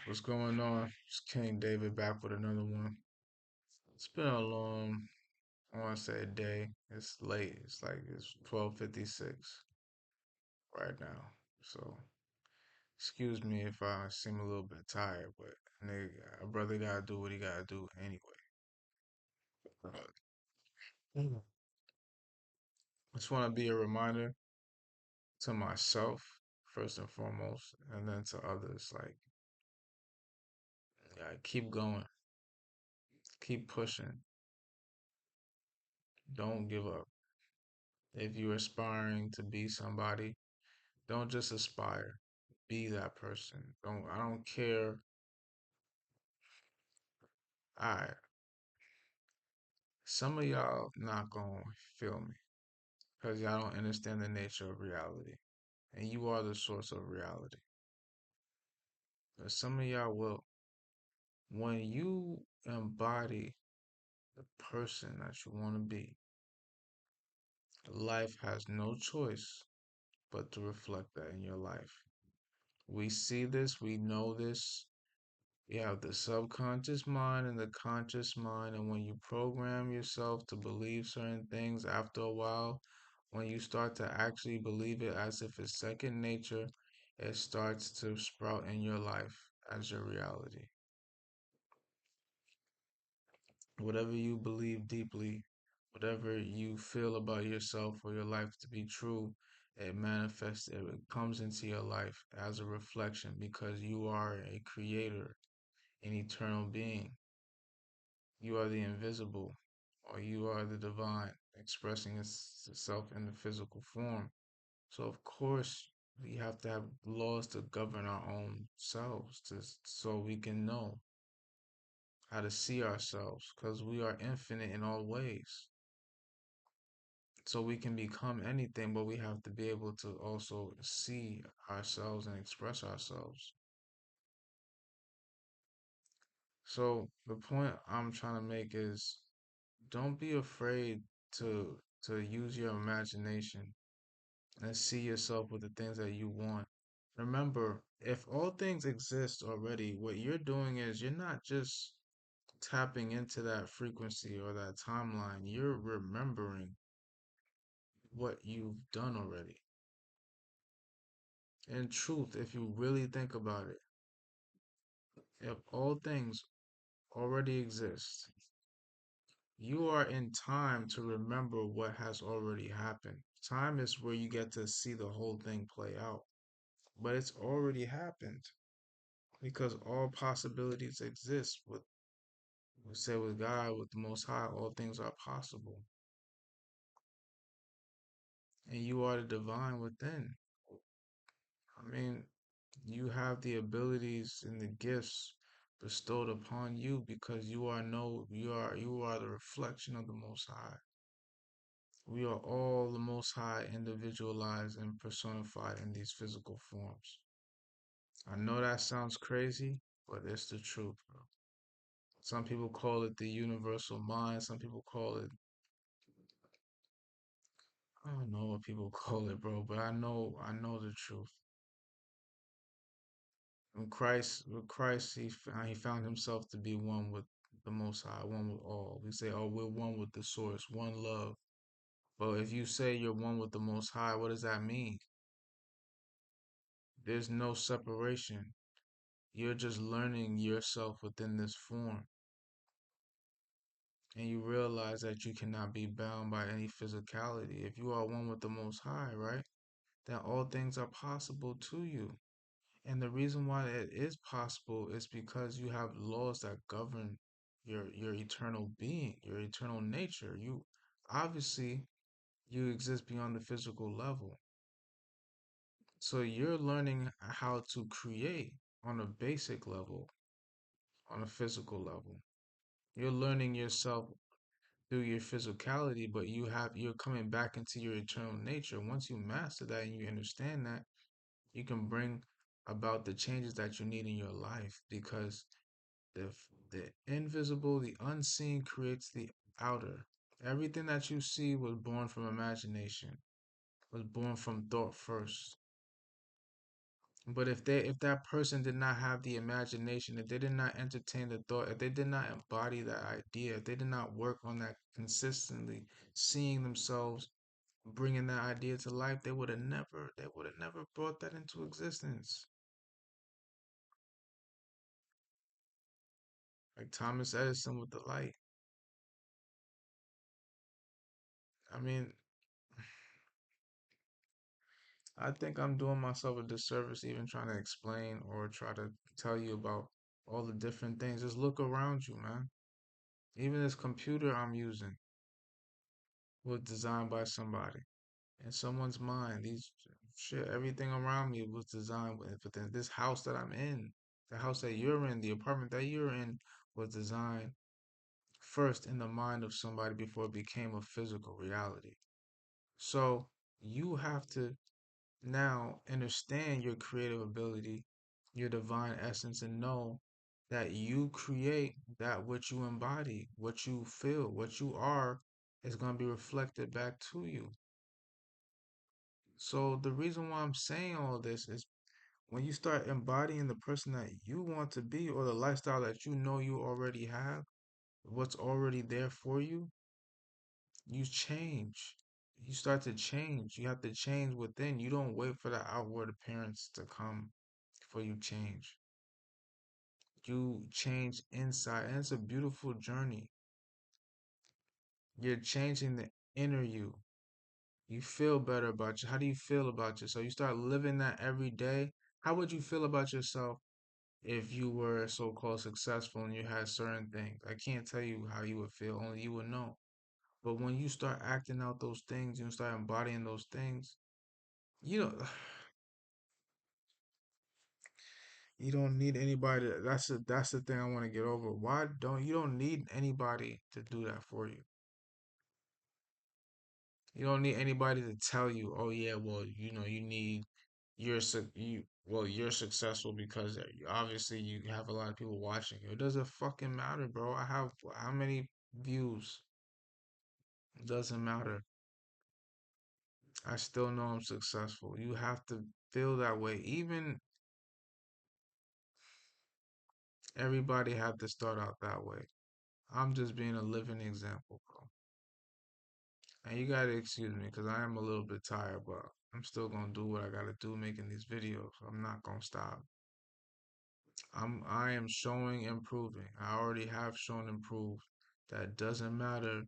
What's going on? It's King David back with another one. It's been a long, I want to say a day. It's late. It's 12:56 right now. So excuse me if I seem a little bit tired, but nigga, a brother gotta do what he gotta do anyway. I just want to be a reminder to myself first and foremost, and then to others. Like, yeah, keep going, keep pushing. Don't give up. If you're aspiring to be somebody, don't just aspire. Be that person. I don't care. Alright. Some of y'all not gonna feel me. Because y'all don't understand the nature of reality. And you are the source of reality. But some of y'all will. When you embody the person that you want to be, life has no choice but to reflect that in your life. We see this, we know this. You have the subconscious mind and the conscious mind, and when you program yourself to believe certain things, after a while, when you start to actually believe it as if it's second nature, it starts to sprout in your life as your reality. Whatever you believe deeply, whatever you feel about yourself or your life to be true, it manifests, it comes into your life as a reflection because you are a creator, an eternal being. You are the invisible, or you are the divine, expressing itself in the physical form. So, of course, we have to have laws to govern our own selves so we can know how to see ourselves, because we are infinite in all ways. So, we can become anything, but we have to be able to also see ourselves and express ourselves. So, the point I'm trying to make is don't be afraid to use your imagination and see yourself with the things that you want. Remember, if all things exist already, what you're doing is you're not just tapping into that frequency or that timeline, you're remembering what you've done already. In truth, if you really think about it, if all things already exist, you are in time to remember what has already happened. Time is where you get to see the whole thing play out. But it's already happened because all possibilities exist. With we say with God, with the Most High, all things are possible, and you are the divine within. I mean, you have the abilities and the gifts bestowed upon you because you are the reflection of the Most High. We are all the Most High individualized and personified in these physical forms. I know that sounds crazy, but it's the truth, bro. Some people call it the universal mind. Some people call it, I don't know what people call it, bro, but I know the truth. With Christ, he found himself to be one with the Most High, one with all. We say, oh, we're one with the source, one love. But if you say you're one with the Most High, what does that mean? There's no separation. You're just learning yourself within this form. And you realize that you cannot be bound by any physicality. If you are one with the Most High, right? Then all things are possible to you. And the reason why it is possible is because you have laws that govern your eternal being, your eternal nature. You obviously you exist beyond the physical level. So you're learning how to create on a basic level, on a physical level. You're learning yourself through your physicality, but you're coming back into your eternal nature. Once you master that and you understand that, you can bring about the changes that you need in your life because the invisible, the unseen creates the outer. Everything that you see was born from imagination, was born from thought first. But if that person did not have the imagination, if they did not entertain the thought, if they did not embody that idea, if they did not work on that consistently, seeing themselves bringing that idea to life, they would have never brought that into existence. Like Thomas Edison with the light. I mean, I think I'm doing myself a disservice even trying to explain or try to tell you about all the different things. Just look around you, man. Even this computer I'm using was designed by somebody in someone's mind. These shit, everything around me was designed with. But then this house that I'm in, the house that you're in, the apartment that you're in, was designed first in the mind of somebody before it became a physical reality. So you have to now understand your creative ability, your divine essence, and know that you create that which you embody, what you feel, what you are is going to be reflected back to you. So the reason why I'm saying all this is when you start embodying the person that you want to be or the lifestyle that you know you already have, what's already there for you, you change. You start to change. You have to change within. You don't wait for the outward appearance to come before you change. You change inside, and it's a beautiful journey. You're changing the inner you. You feel better about you. How do you feel about yourself? You start living that every day. How would you feel about yourself if you were so-called successful and you had certain things? I can't tell you how you would feel, only you would know. But when you start acting out those things, you start embodying those things, you know, you don't need anybody. That's the thing I want to get over. Why don't you don't need anybody to do that for you? You don't need anybody to tell you, oh yeah, well, you know, you need you're successful because obviously you have a lot of people watching you. It doesn't fucking matter, bro. I have how many views? It doesn't matter. I still know I'm successful. You have to feel that way. Even everybody had to start out that way. I'm just being a living example, bro. And you gotta excuse me because I am a little bit tired, but I'm still gonna do what I gotta do making these videos. I'm not gonna stop. I am showing improving. I already have shown improved. That doesn't matter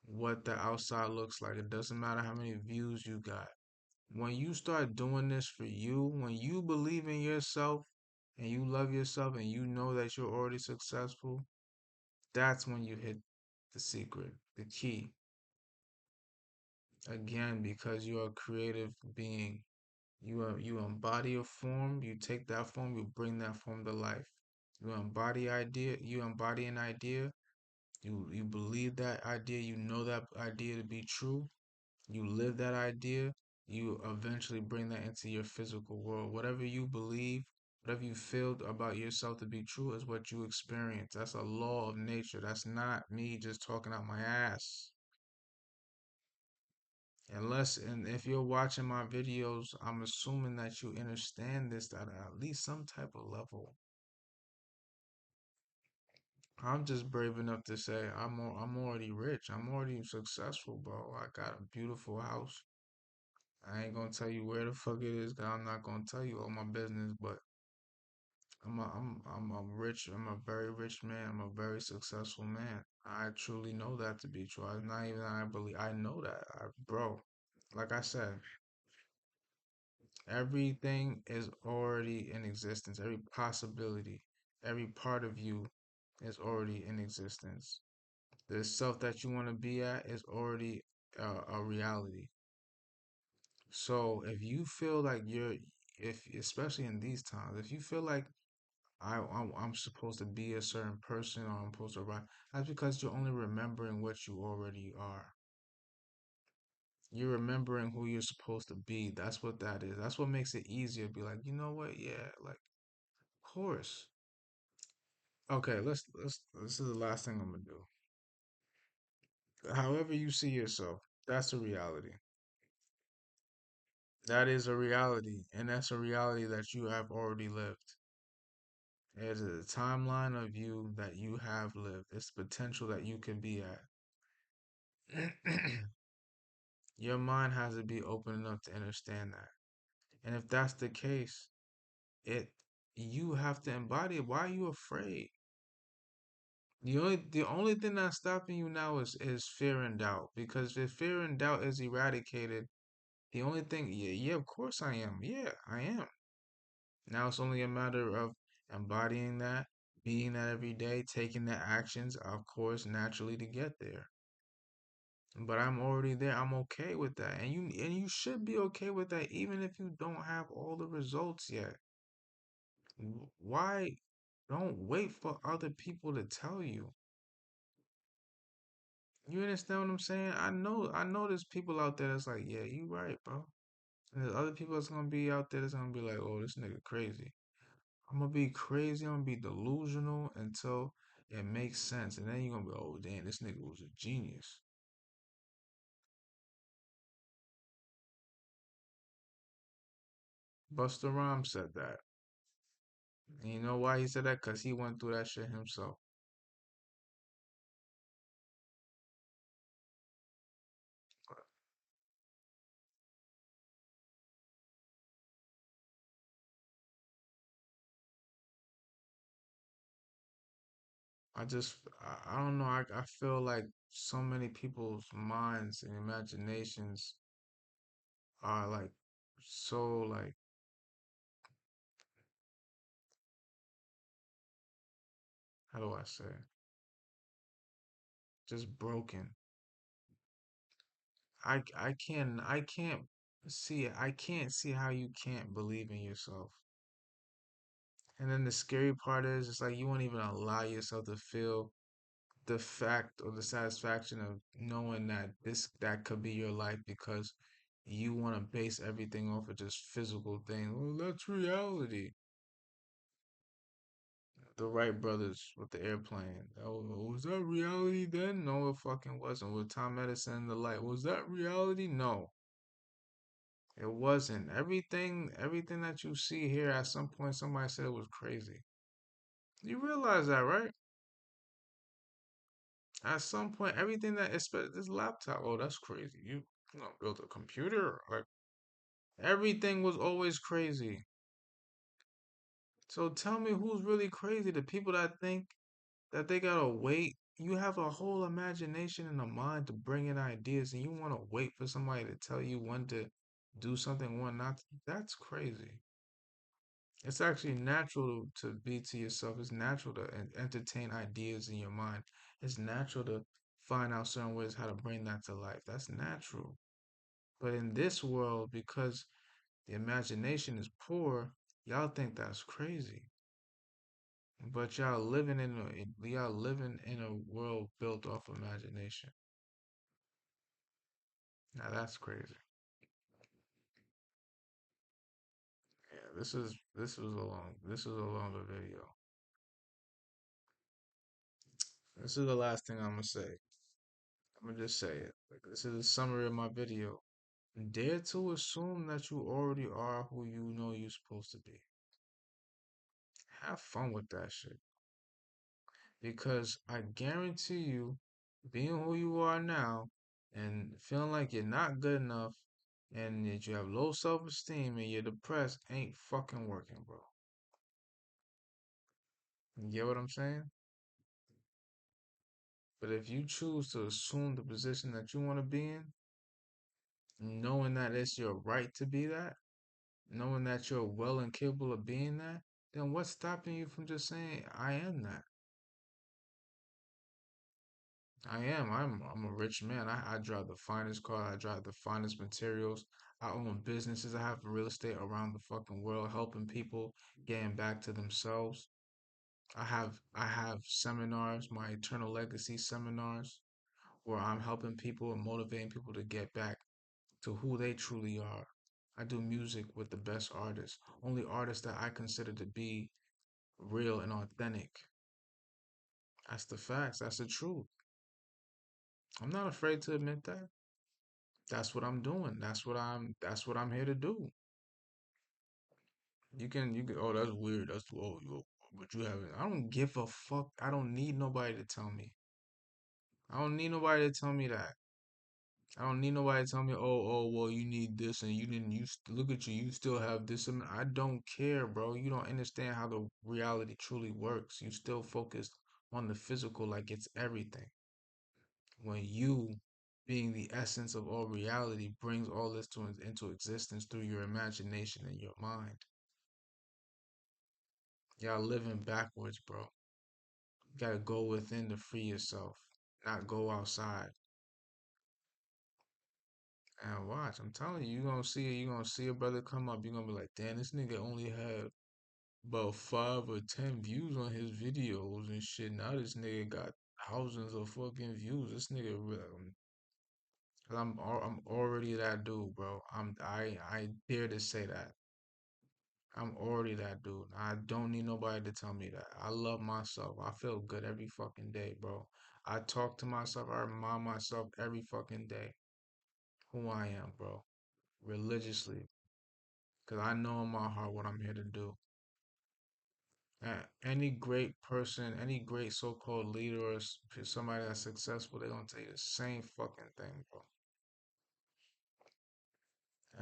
what the outside looks like. It doesn't matter how many views you got. When you start doing this for you, when you believe in yourself and you love yourself and you know that you're already successful, that's when you hit the secret, the key. Again, because you're a creative being. You embody a form, you take that form, you bring that form to life. You embody an idea, you believe that idea, you know that idea to be true, you live that idea, you eventually bring that into your physical world. Whatever you believe, whatever you feel about yourself to be true is what you experience. That's a law of nature. That's not me just talking out my ass. And if you're watching my videos, I'm assuming that you understand this at least some type of level. I'm just brave enough to say I'm already rich. I'm already successful, bro. I got a beautiful house. I ain't gonna tell you where the fuck it is, 'cause I'm not gonna tell you all my business, but I'm a rich, I'm a very rich man. I'm a very successful man. I truly know that to be true. I'm not even I believe I know that. Bro, like I said, everything is already in existence. Every possibility, every part of you is already in existence. The self that you want to be at is already a reality. So if you feel like if especially in these times, if you feel like I'm supposed to be a certain person or I'm supposed to write, that's because you're only remembering what you already are. You're remembering who you're supposed to be. That's what that is. That's what makes it easier to be like, you know what? Yeah, like, of course. Okay, this is the last thing I'm gonna do. However you see yourself, that's the reality. That is a reality, and that's a reality that you have already lived. It is a timeline of you that you have lived. It's potential that you can be at. Your mind has to be open enough to understand that. And if that's the case, it you have to embody it. Why are you afraid? The only thing that's stopping you now is fear and doubt. Because if fear and doubt is eradicated, the only thing, yeah, yeah, of course I am. Yeah, I am. Now it's only a matter of embodying that, being that every day, taking the actions, of course, naturally to get there. But I'm already there. I'm okay with that. And you should be okay with that even if you don't have all the results yet. Why don't wait for other people to tell you? You understand what I'm saying? I know there's people out there that's like, yeah, you right, bro. And there's other people that's gonna be out there that's gonna be like, oh, this nigga crazy. I'm gonna be crazy, I'm gonna be delusional until it makes sense. And then you're gonna be, oh damn, this nigga was a genius. Busta Rhymes said that. And you know why he said that? Cause he went through that shit himself. I don't know. I feel like so many people's minds and imaginations are like so like, how do I say it? Just broken. I can't see it. I can't see how you can't believe in yourself. And then the scary part is it's like you won't even allow yourself to feel the fact or the satisfaction of knowing that that could be your life because you want to base everything off of just physical things. Well, that's reality. The Wright brothers with the airplane. Oh, was that reality then? No, it fucking wasn't. With Tom Edison and the light, was that reality? No, it wasn't. Everything that you see here, at some point, somebody said it was crazy. You realize that, right? At some point, everything that this laptop, oh, that's crazy. You know, built a computer. Like everything was always crazy. So tell me who's really crazy? The people that think that they gotta wait. You have a whole imagination and a mind to bring in ideas, and you want to wait for somebody to tell you when to do something, when not. That's crazy. It's actually natural to be to yourself. It's natural to entertain ideas in your mind. It's natural to find out certain ways how to bring that to life. That's natural. But in this world, because the imagination is poor, y'all think that's crazy. But y'all living in a world built off imagination. Now that's crazy. Yeah, this was a longer video. This is the last thing I'm gonna say. I'm gonna just say it. Like this is a summary of my video. Dare to assume that you already are who you know you're supposed to be. Have fun with that shit. Because I guarantee you, being who you are now and feeling like you're not good enough and that you have low self esteem and you're depressed ain't fucking working, bro. You get what I'm saying? But if you choose to assume the position that you want to be in, knowing that it's your right to be that, knowing that you're well and capable of being that, then what's stopping you from just saying, I am that? I am. I'm a rich man. I drive the finest car. I drive the finest materials. I own businesses. I have real estate around the fucking world, helping people getting back to themselves. I have seminars, my eternal legacy seminars, where I'm helping people and motivating people to get back to who they truly are. I do music with the best artists, only artists that I consider to be real and authentic. That's the facts. That's the truth. I'm not afraid to admit that. That's what I'm doing. That's what I'm here to do. You can oh that's weird. That's but you haven't I don't give a fuck. I don't need nobody to tell me. I don't need nobody to tell me that. I don't need nobody to tell me, well, you need this and you didn't. Look at you, you still have this. And I don't care, bro. You don't understand how the reality truly works. You still focused on the physical like it's everything. When you, being the essence of all reality, brings all this into existence through your imagination and your mind. Y'all living backwards, bro. You gotta go within to free yourself, not go outside. And watch, I'm telling you, you're gonna see a brother come up, you're gonna be like, damn, this nigga only had about 5 or 10 views on his videos and shit. Now this nigga got thousands of fucking views. This nigga, I'm already that dude, bro. I dare to say that. I'm already that dude. I don't need nobody to tell me that. I love myself. I feel good every fucking day, bro. I talk to myself. I remind myself every fucking day who I am, bro. Religiously. Because I know in my heart what I'm here to do. Any great person, any great so-called leader or somebody that's successful, they're gonna tell you the same fucking thing, bro.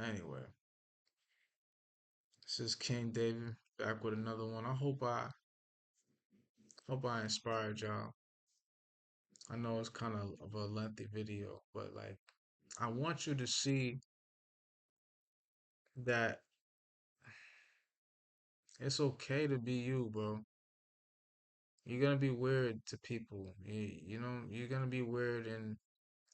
Anyway, this is King David back with another one. I hope I inspired y'all. I know it's kind of a lengthy video, but like I want you to see that it's okay to be you, bro. You're gonna be weird to people. You're gonna be weird and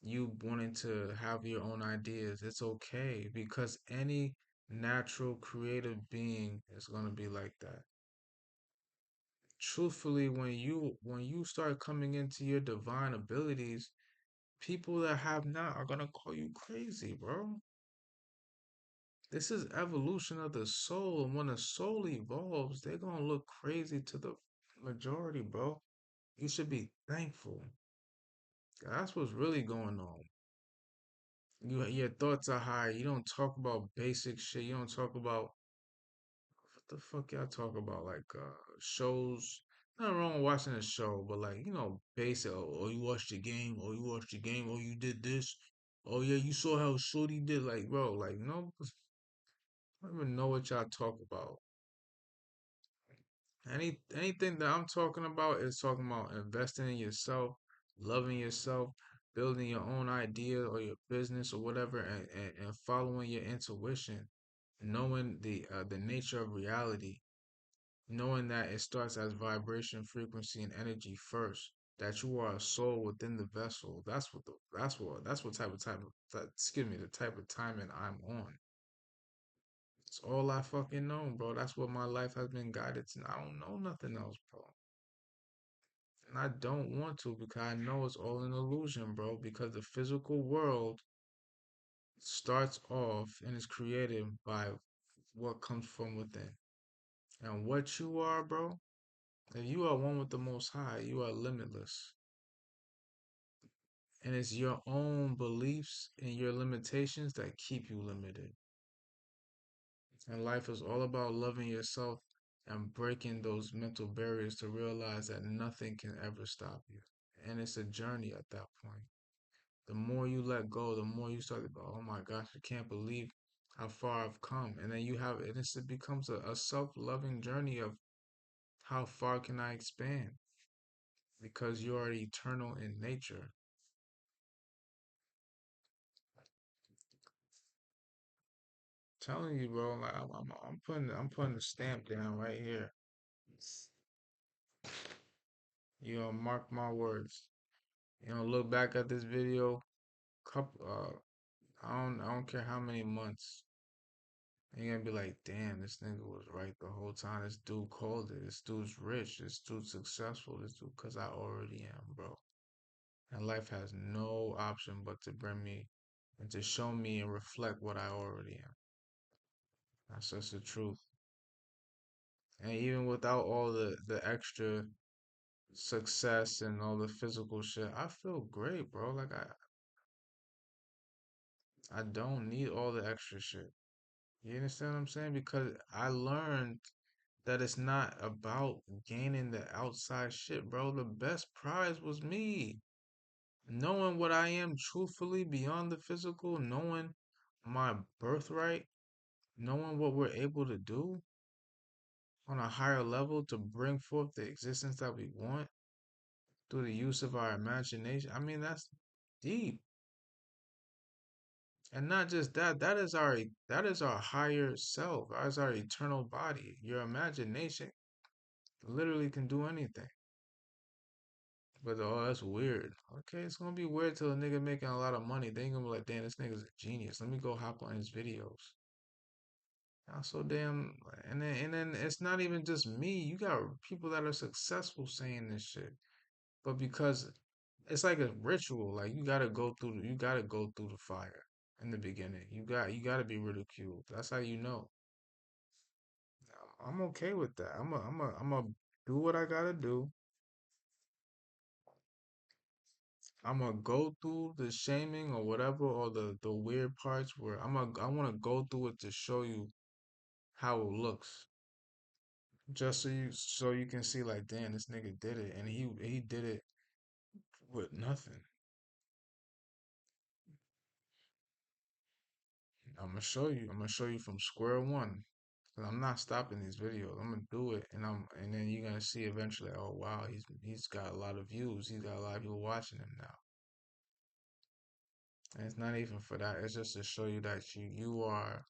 you wanting to have your own ideas. It's okay because any natural creative being is gonna be like that. Truthfully, when you start coming into your divine abilities, people that have not are gonna call you crazy, bro. This is evolution of the soul, and when the soul evolves, they're gonna look crazy to the majority, bro. You should be thankful. That's what's really going on. Your thoughts are high. You don't talk about basic shit. You don't talk about what the fuck y'all talk about, like shows. Nothing wrong with watching a show, but like basic. Oh, you watched the game. Oh, you watched the game. Oh, you did this. Oh yeah, you saw how Shorty did. Like, bro, like no, I don't even know what y'all talk about. Anything that I'm talking about is talking about investing in yourself, loving yourself, building your own idea or your business or whatever, and following your intuition, knowing the nature of reality, knowing that it starts as vibration, frequency, and energy first. That you are a soul within the vessel. That's what excuse me, the type of timing I'm on. It's all I fucking know, bro. That's what my life has been guided to. I don't know nothing else, bro. And I don't want to because I know it's all an illusion, bro. Because the physical world starts off and is created by what comes from within. And what you are, bro, if you are one with the Most High, you are limitless. And it's your own beliefs and your limitations that keep you limited. And life is all about loving yourself and breaking those mental barriers to realize that nothing can ever stop you. And it's a journey at that point. The more you let go, the more you start to go, oh my gosh, I can't believe how far I've come. And then it becomes a self-loving journey of how far can I expand? Because you are eternal in nature. Telling you, bro, like I'm putting the stamp down right here. You know, mark my words. Look back at this video, couple I don't care how many months. And you're gonna be like, damn, this nigga was right the whole time. This dude called it. This dude's rich. This dude's successful. This dude, cause I already am, bro. And life has no option but to bring me and to show me and reflect what I already am. That's just the truth. And even without all the extra success and all the physical shit, I feel great, bro. Like I don't need all the extra shit. You understand what I'm saying? Because I learned that it's not about gaining the outside shit, bro. The best prize was me. Knowing what I am truthfully beyond the physical, knowing my birthright, knowing what we're able to do on a higher level to bring forth the existence that we want through the use of our imagination. I mean, that's deep. And not just that, that is our higher self. That's our eternal body. Your imagination literally can do anything. But oh, that's weird. Okay, it's gonna be weird till a nigga making a lot of money. They ain't gonna be like, damn, this nigga's a genius. Let me go hop on his videos. I'm so damn, and then it's not even just me. You got people that are successful saying this shit, but because it's like a ritual, like you gotta go through the fire in the beginning. You gotta be ridiculed. That's how you know. I'm okay with that. I'm a do what I gotta do. I'm gonna go through the shaming or whatever, or the weird parts where I want to go through it to show you how it looks, just so you can see like, damn, this nigga did it, and he did it with nothing. I'm gonna show you from square one. 'Cause I'm not stopping these videos. I'm gonna do it, and then you're gonna see eventually. Oh wow, he's got a lot of views. He's got a lot of people watching him now. And it's not even for that. It's just to show you that you are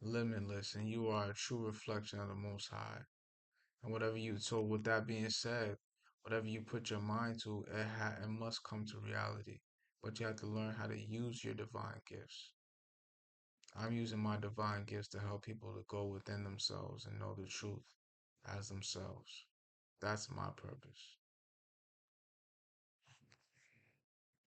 limitless and you are a true reflection of the Most High. And so with that being said, whatever you put your mind to, it must come to reality. But you have to learn how to use your divine gifts. I'm using my divine gifts to help people to go within themselves and know the truth as themselves. That's my purpose.